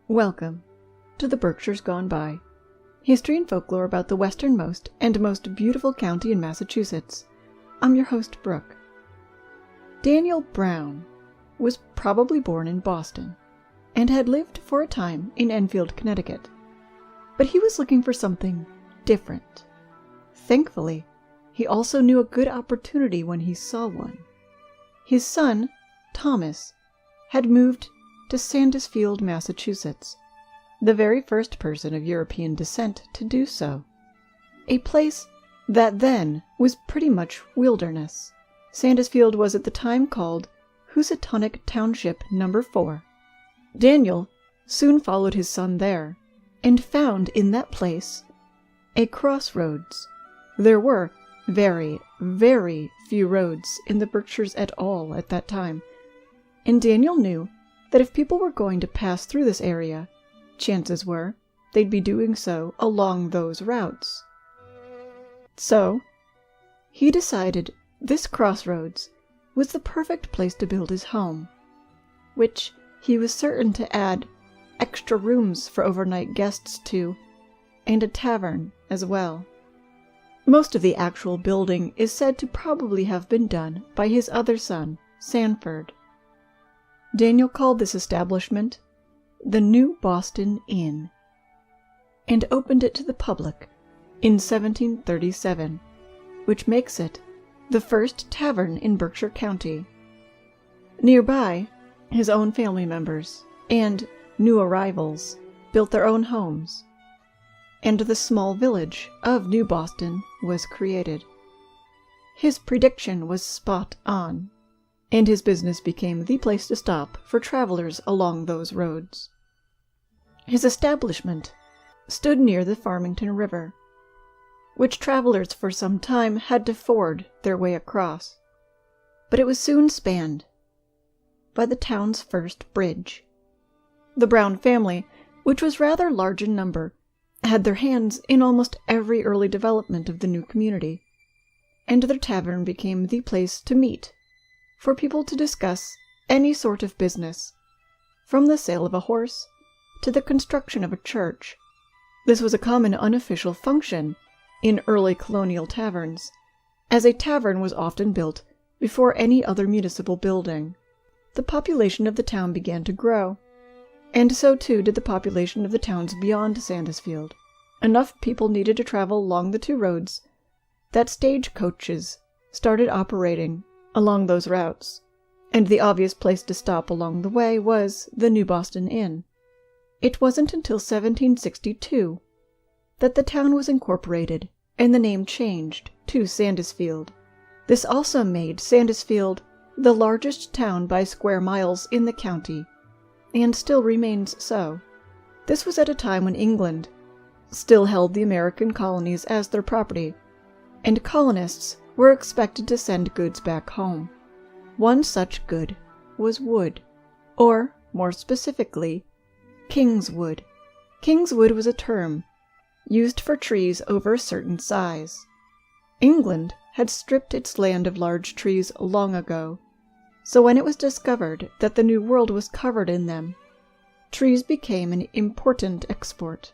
Welcome to the Berkshires Gone By. History and folklore about the westernmost and most beautiful county in Massachusetts. I'm your host, Brooke. Daniel Brown was probably born in Boston and had lived for a time in Enfield, Connecticut. But he was looking for something different. Thankfully, he also knew a good opportunity when he saw one. His son, Thomas, had moved to Sandusfield, Massachusetts, the very first person of European descent to do so. A place that then was pretty much wilderness. Sandusfield was at the time called Housatonic Township No. 4. Daniel soon followed his son there, and found in that place a crossroads. There were very, very few roads in the Berkshires at all at that time, and Daniel knew that if people were going to pass through this area, chances were they'd be doing so along those routes. So, he decided this crossroads was the perfect place to build his home, which he was certain to add extra rooms for overnight guests to, and a tavern as well. Most of the actual building is said to probably have been done by his other son, Sanford. Daniel called this establishment the New Boston Inn, and opened it to the public in 1737, which makes it the first tavern in Berkshire County. Nearby, his own family members and new arrivals built their own homes, and the small village of New Boston was created. His prediction was spot on, and his business became the place to stop for travelers along those roads. His establishment stood near the Farmington River, which travelers for some time had to ford their way across, but it was soon spanned by the town's first bridge. The Brown family, which was rather large in number, had their hands in almost every early development of the new community, and their tavern became the place to meet for people to discuss any sort of business, from the sale of a horse to the construction of a church. This was a common unofficial function in early colonial taverns, as a tavern was often built before any other municipal building. The population of the town began to grow, and so too did the population of the towns beyond Sandusfield. Enough people needed to travel along the two roads that stagecoaches started operating along those routes, and the obvious place to stop along the way was the New Boston Inn. It wasn't until 1762 that the town was incorporated and the name changed to Sandusfield. This also made Sandusfield the largest town by square miles in the county, and still remains so. This was at a time when England still held the American colonies as their property, and colonists were expected to send goods back home. One such good was wood, or, more specifically, king's wood. King's wood was a term used for trees over a certain size. England had stripped its land of large trees long ago, so when it was discovered that the New World was covered in them, trees became an important export.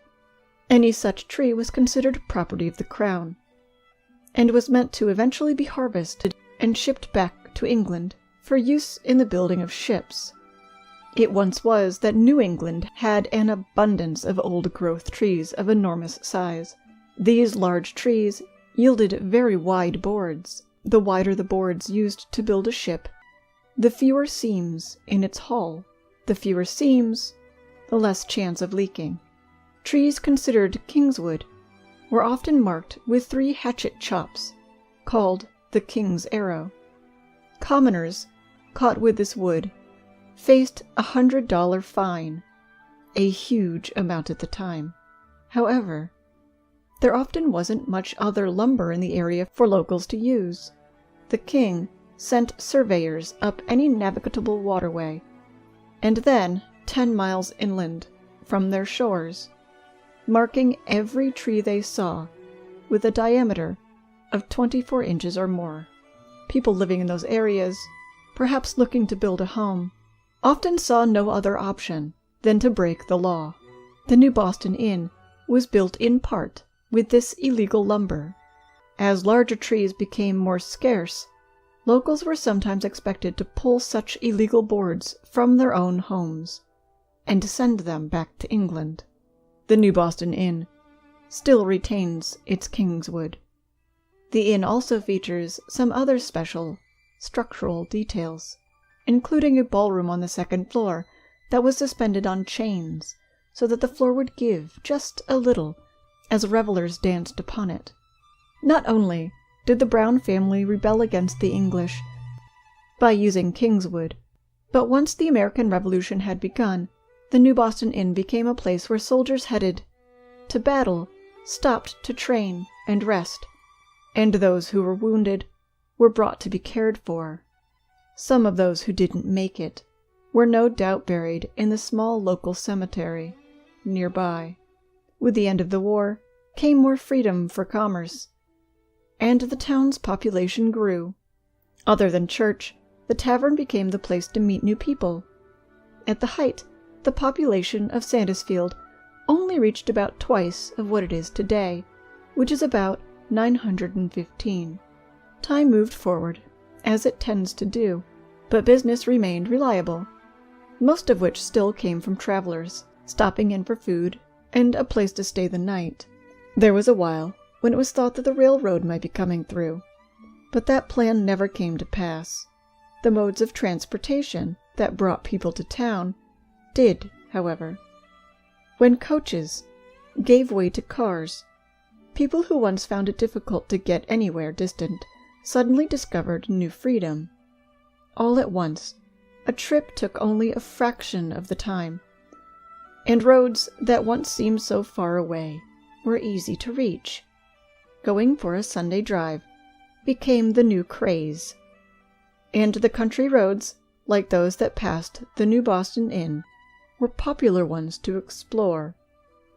Any such tree was considered property of the crown, and was meant to eventually be harvested and shipped back to England for use in the building of ships. It once was that New England had an abundance of old-growth trees of enormous size. These large trees yielded very wide boards. The wider the boards used to build a ship, the fewer seams in its hull. The fewer seams, the less chance of leaking. Trees considered kingswood were often marked with 3 hatchet chops, called the king's arrow. Commoners caught with this wood faced a $100 fine, a huge amount at the time. However, there often wasn't much other lumber in the area for locals to use. The king sent surveyors up any navigable waterway, and then 10 miles inland from their shores, marking every tree they saw with a diameter of 24 inches or more. People living in those areas, perhaps looking to build a home, often saw no other option than to break the law. The New Boston Inn was built in part with this illegal lumber. As larger trees became more scarce, locals were sometimes expected to pull such illegal boards from their own homes and send them back to England. The New Boston Inn still retains its Kingswood. The inn also features some other special structural details, including a ballroom on the second floor that was suspended on chains so that the floor would give just a little as revelers danced upon it. Not only did the Brown family rebel against the English by using Kingswood, but once the American Revolution had begun, the New Boston Inn became a place where soldiers headed to battle stopped to train and rest, and those who were wounded were brought to be cared for. Some of those who didn't make it were no doubt buried in the small local cemetery nearby. With the end of the war came more freedom for commerce, and the town's population grew. Other than church, the tavern became the place to meet new people. At the height, the population of Sandusfield only reached about twice of what it is today, which is about 915. Time moved forward, as it tends to do, but business remained reliable, most of which still came from travelers, stopping in for food and a place to stay the night. There was a while when it was thought that the railroad might be coming through, but that plan never came to pass. The modes of transportation that brought people to town did, however. When coaches gave way to cars, people who once found it difficult to get anywhere distant suddenly discovered new freedom. All at once, a trip took only a fraction of the time, and roads that once seemed so far away were easy to reach. Going for a Sunday drive became the new craze, and the country roads, like those that passed the New Boston Inn, were popular ones to explore.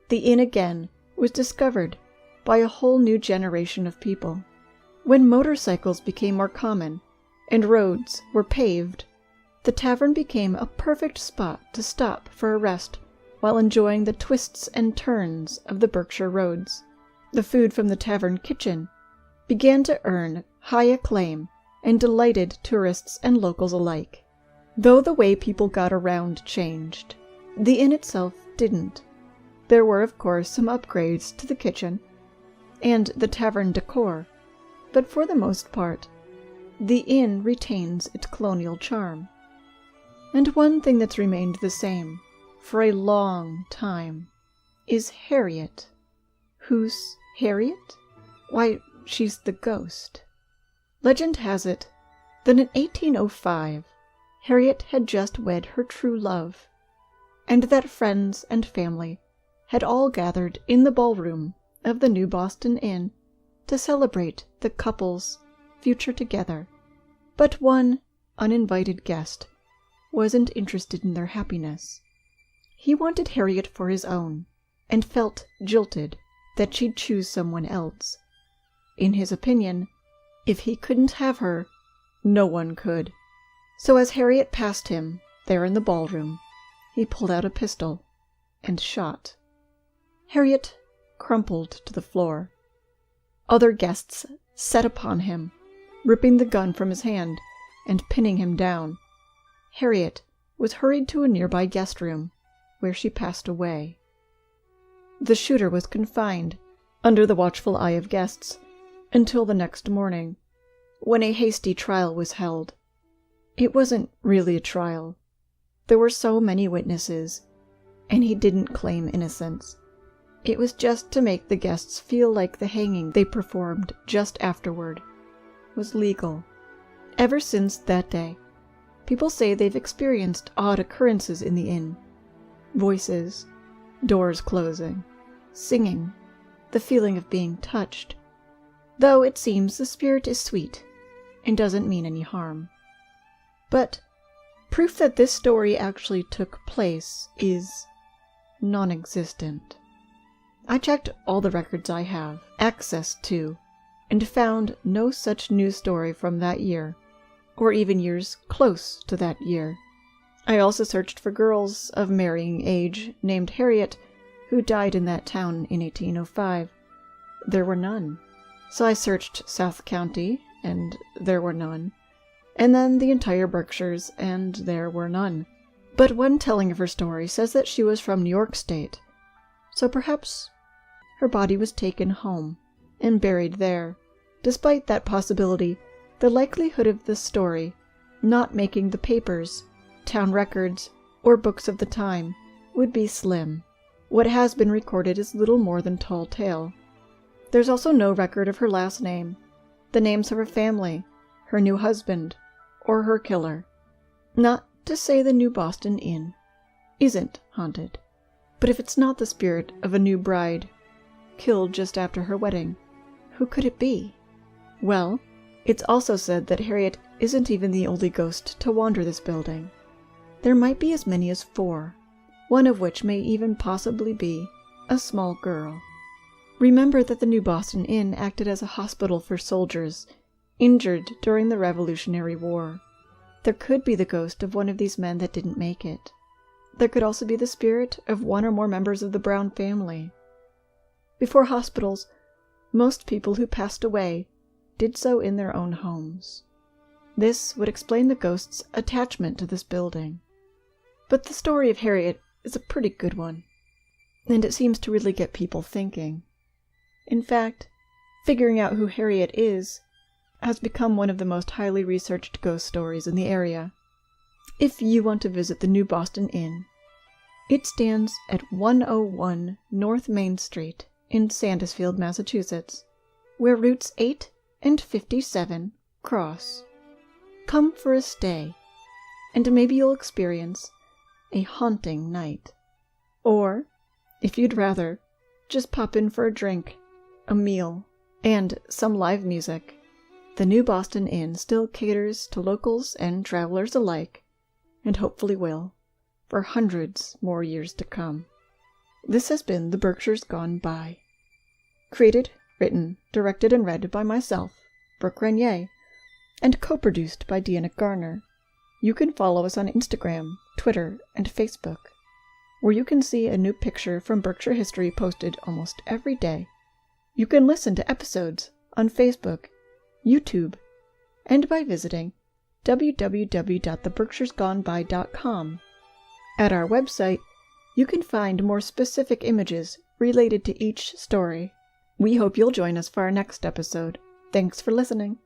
The inn again was discovered by a whole new generation of people. When motorcycles became more common and roads were paved, the tavern became a perfect spot to stop for a rest while enjoying the twists and turns of the Berkshire roads. The food from the tavern kitchen began to earn high acclaim and delighted tourists and locals alike. Though the way people got around changed, the inn itself didn't. There were, of course, some upgrades to the kitchen and the tavern decor, but for the most part, the inn retains its colonial charm. And one thing that's remained the same for a long time is Harriet. Who's Harriet? Why, she's the ghost. Legend has it that in 1805, Harriet had just wed her true love, and that friends and family had all gathered in the ballroom of the New Boston Inn to celebrate the couple's future together. But one uninvited guest wasn't interested in their happiness. He wanted Harriet for his own, and felt jilted that she'd choose someone else. In his opinion, if he couldn't have her, no one could. So as Harriet passed him, there in the ballroom, he pulled out a pistol and shot. Harriet crumpled to the floor. Other guests set upon him, ripping the gun from his hand and pinning him down. Harriet was hurried to a nearby guest room, where she passed away. The shooter was confined, under the watchful eye of guests, until the next morning, when a hasty trial was held. It wasn't really a trial. There were so many witnesses, and he didn't claim innocence. It was just to make the guests feel like the hanging they performed just afterward was legal. Ever since that day, people say they've experienced odd occurrences in the inn. Voices, doors closing, singing, the feeling of being touched. Though it seems the spirit is sweet and doesn't mean any harm. But proof that this story actually took place is non-existent. I checked all the records I have access to and found no such news story from that year, or even years close to that year. I also searched for girls of marrying age named Harriet who died in that town in 1805. There were none. So I searched South County, and there were none. And then the entire Berkshires, and there were none. But one telling of her story says that she was from New York State. So perhaps her body was taken home and buried there. Despite that possibility, the likelihood of this story not making the papers, town records, or books of the time would be slim. What has been recorded is little more than tall tale. There's also no record of her last name, the names of her family, her new husband, or her killer. Not to say the New Boston Inn isn't haunted. But if it's not the spirit of a new bride, killed just after her wedding, who could it be? Well, it's also said that Harriet isn't even the only ghost to wander this building. There might be as many as 4, one of which may even possibly be a small girl. Remember that the New Boston Inn acted as a hospital for soldiers injured during the Revolutionary War. There could be the ghost of one of these men that didn't make it. There could also be the spirit of one or more members of the Brown family. Before hospitals, most people who passed away did so in their own homes. This would explain the ghost's attachment to this building. But the story of Harriet is a pretty good one, and it seems to really get people thinking. In fact, figuring out who Harriet is has become one of the most highly researched ghost stories in the area. If you want to visit the New Boston Inn, it stands at 101 North Main Street in Sandusfield, Massachusetts, where routes 8 and 57 cross. Come for a stay, and maybe you'll experience a haunting night. Or, if you'd rather, just pop in for a drink, a meal, and some live music. The New Boston Inn still caters to locals and travelers alike, and hopefully will, for hundreds more years to come. This has been The Berkshires Gone By. Created, written, directed, and read by myself, Brooke Renier, and co-produced by Deanna Garner. You can follow us on Instagram, Twitter, and Facebook, where you can see a new picture from Berkshire history posted almost every day. You can listen to episodes on Facebook, YouTube, and by visiting www.theberkshiresgoneby.com. At our website, you can find more specific images related to each story. We hope you'll join us for our next episode. Thanks for listening.